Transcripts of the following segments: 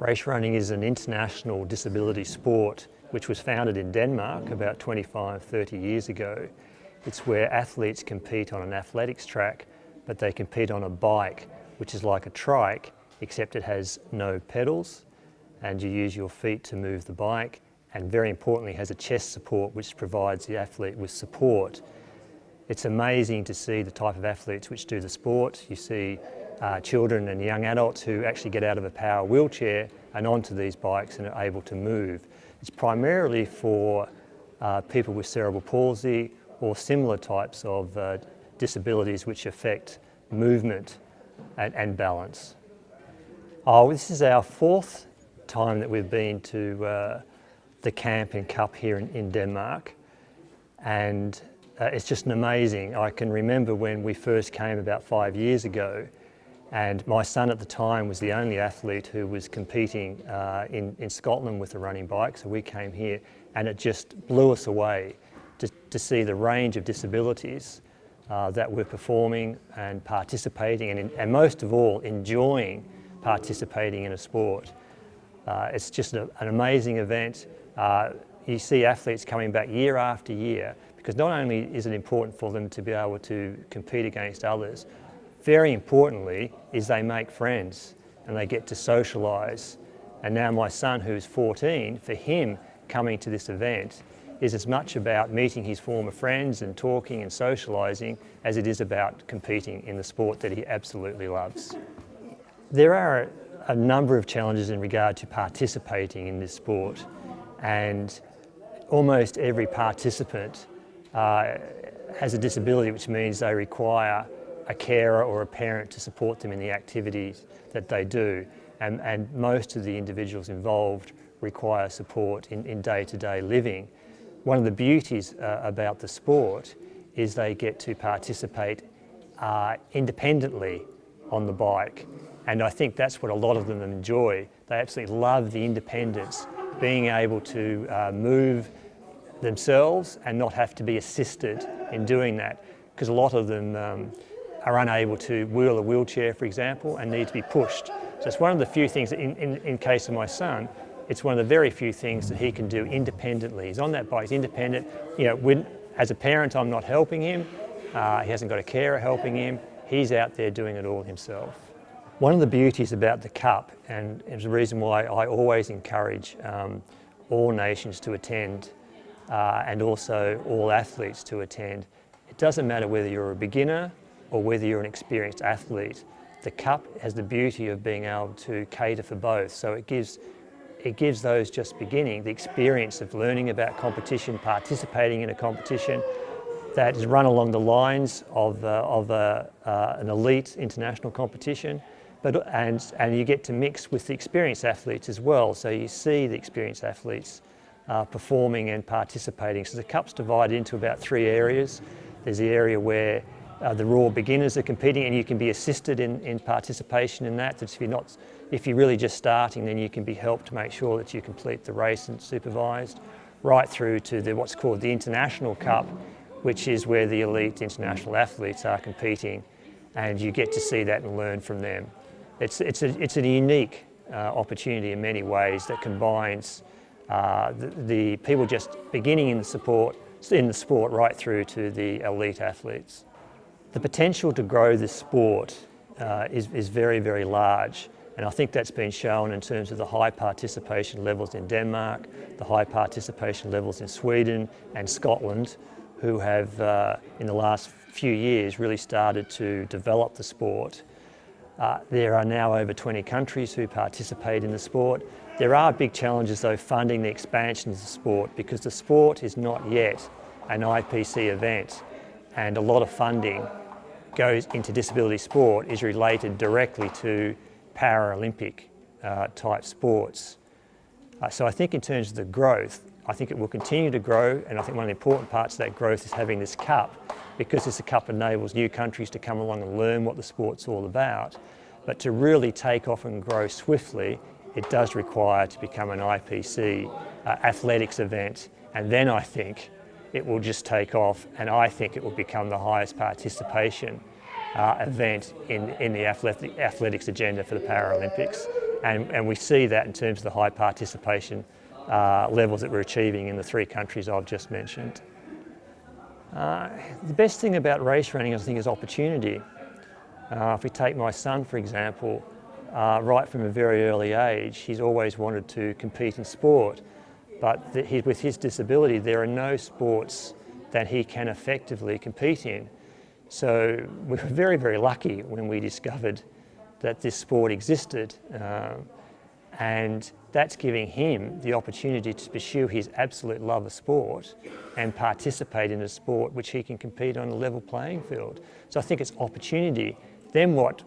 Race running is an international disability sport which was founded in Denmark about 25, 30 years ago. It's where athletes compete on an athletics track, but they compete on a bike, which is like a trike, except it has no pedals, and you use your feet to move the bike, and very importantly has a chest support which provides the athlete with support. It's amazing to see the type of athletes which do the sport. You see children and young adults who actually get out of a power wheelchair and onto these bikes and are able to move. It's primarily for people with cerebral palsy or similar types of disabilities which affect movement and balance. This is our fourth time that we've been to the camp and cup here in Denmark, and it's just amazing. I can remember when we first came about 5 years ago, and my son at the time was the only athlete who was competing in Scotland with a running bike, so we came here and it just blew us away to see the range of disabilities that we're performing and participating and most of all enjoying participating in a sport. It's just an amazing event. You see athletes coming back year after year because not only is it important for them to be able to compete against others, very importantly is they make friends and they get to socialise. And now my son, who's 14, for him coming to this event is as much about meeting his former friends and talking and socialising as it is about competing in the sport that he absolutely loves. There are a number of challenges in regard to participating in this sport, and almost every participant has a disability, which means they require a carer or a parent to support them in the activities that they do, and most of the individuals involved require support in day-to-day living. One of the beauties about the sport is they get to participate independently on the bike, and I think that's what a lot of them enjoy. They absolutely love the independence, being able to move themselves and not have to be assisted in doing that, because a lot of them are unable to wheel a wheelchair, for example, and need to be pushed. So it's one of the few things that in case of my son, it's one of the very few things that he can do independently. He's on that bike, he's independent. You know, as a parent, I'm not helping him. He hasn't got a carer helping him. He's out there doing it all himself. One of the beauties about the Cup, and it's the reason why I always encourage all nations to attend and also all athletes to attend, it doesn't matter whether you're a beginner or whether you're an experienced athlete. The Cup has the beauty of being able to cater for both. So it gives those just beginning the experience of learning about competition, participating in a competition that is run along the lines of an elite international competition, and you get to mix with the experienced athletes as well. So you see the experienced athletes performing and participating. So the Cup's divided into about 3 areas. There's the area where the raw beginners are competing, and you can be assisted in participation in that. If you're really just starting, then you can be helped to make sure that you complete the race and supervised, right through to what's called the International Cup, which is where the elite international athletes are competing, and you get to see that and learn from them. It's a unique opportunity in many ways that combines the people just beginning in the sport right through to the elite athletes. The potential to grow this sport is very, very large, and I think that's been shown in terms of the high participation levels in Denmark, the high participation levels in Sweden and Scotland, who have in the last few years really started to develop the sport. There are now over 20 countries who participate in the sport. There are big challenges though funding the expansion of the sport, because the sport is not yet an IPC event, and a lot of funding goes into disability sport is related directly to Paralympic type sports. So I think in terms of the growth, I think it will continue to grow, and I think one of the important parts of that growth is having this Cup, because this Cup enables new countries to come along and learn what the sport's all about. But to really take off and grow swiftly, it does require to become an IPC athletics event, and then I think it will just take off, and I think it will become the highest participation event in the athletics agenda for the Paralympics. And we see that in terms of the high participation levels that we're achieving in the 3 countries I've just mentioned. The best thing about race running, I think, is opportunity. If we take my son, for example, right from a very early age, he's always wanted to compete in sport. But with his disability, there are no sports that he can effectively compete in. So we were very, very lucky when we discovered that this sport existed. And that's giving him the opportunity to pursue his absolute love of sport and participate in a sport which he can compete on a level playing field. So I think it's opportunity. Then what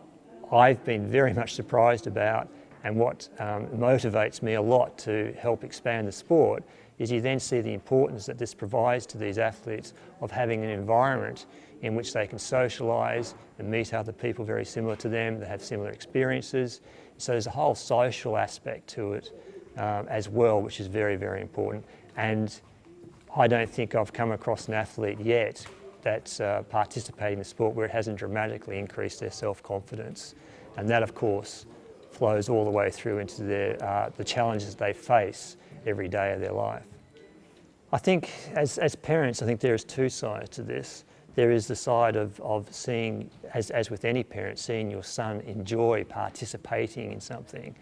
I've been very much surprised about, and what motivates me a lot to help expand the sport, is you then see the importance that this provides to these athletes of having an environment in which they can socialise and meet other people very similar to them, that have similar experiences. So there's a whole social aspect to it as well, which is very, very important. And I don't think I've come across an athlete yet that's participating in the sport where it hasn't dramatically increased their self-confidence. And that, of course, flows all the way through into the challenges they face every day of their life. I think as parents, I think there is 2 sides to this. There is the side of seeing, as with any parent, seeing your son enjoy participating in something,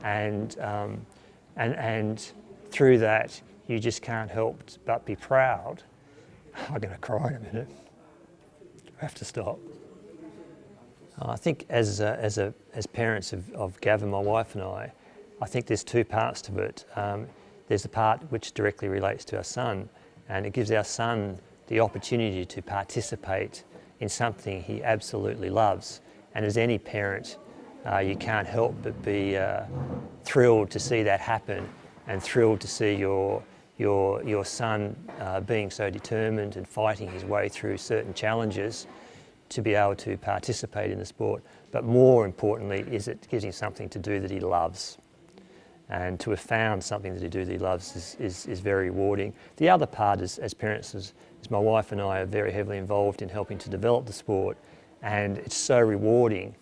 and through that you just can't help but be proud. I'm going to cry in a minute. I have to stop. I think as parents of Gavin, my wife, and I think there's 2 parts to it. There's the part which directly relates to our son, and it gives our son the opportunity to participate in something he absolutely loves. And as any parent, you can't help but be thrilled to see that happen, and thrilled to see your son being so determined and fighting his way through certain challenges to be able to participate in the sport. But more importantly, is it gives him something to do that he loves. And to have found something that he loves is very rewarding. The other part is, as parents, is my wife and I are very heavily involved in helping to develop the sport, and it's so rewarding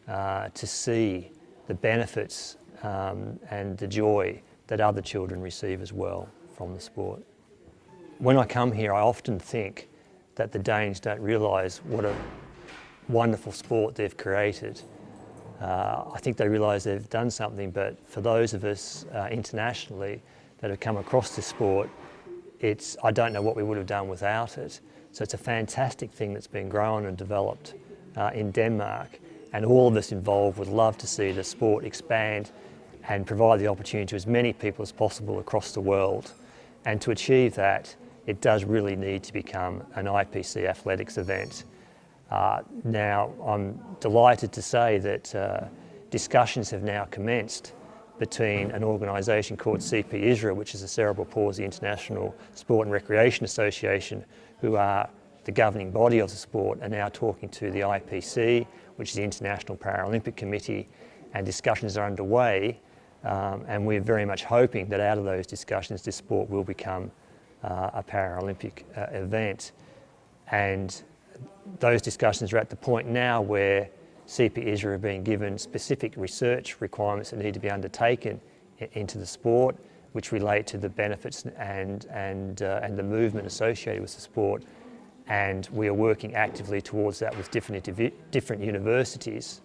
to see the benefits and the joy that other children receive as well from the sport. When I come here, I often think that the Danes don't realise what a wonderful sport they've created. I think they realise they've done something, but for those of us internationally that have come across this sport, I don't know what we would have done without it. So it's a fantastic thing that's been grown and developed in Denmark, and all of us involved would love to see the sport expand and provide the opportunity to as many people as possible across the world. And to achieve that, it does really need to become an IPC athletics event. Now, I'm delighted to say that discussions have now commenced between an organisation called CP Israel, which is the Cerebral Palsy International Sport and Recreation Association, who are the governing body of the sport, are now talking to the IPC, which is the International Paralympic Committee, and discussions are underway. And we're very much hoping that out of those discussions, this sport will become a Paralympic event. And those discussions are at the point now where CP Israel are being given specific research requirements that need to be undertaken into the sport, which relate to the benefits and the movement associated with the sport. And we are working actively towards that with different universities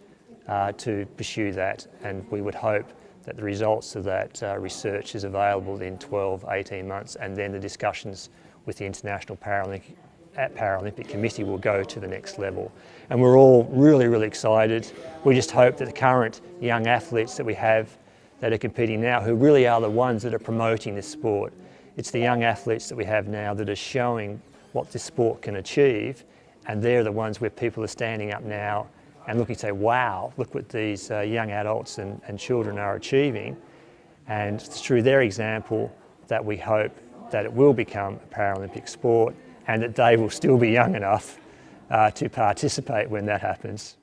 to pursue that. And we would hope that the results of that research is available in 12, 18 months, and then the discussions with the International Paralympic Committee will go to the next level. And we're all really, really excited. We just hope that the current young athletes that we have that are competing now, who really are the ones that are promoting this sport, it's the young athletes that we have now that are showing what this sport can achieve, and they're the ones where people are standing up now and looking to say, wow, look what these young adults and children are achieving. And it's through their example that we hope that it will become a Paralympic sport, and that they will still be young enough to participate when that happens.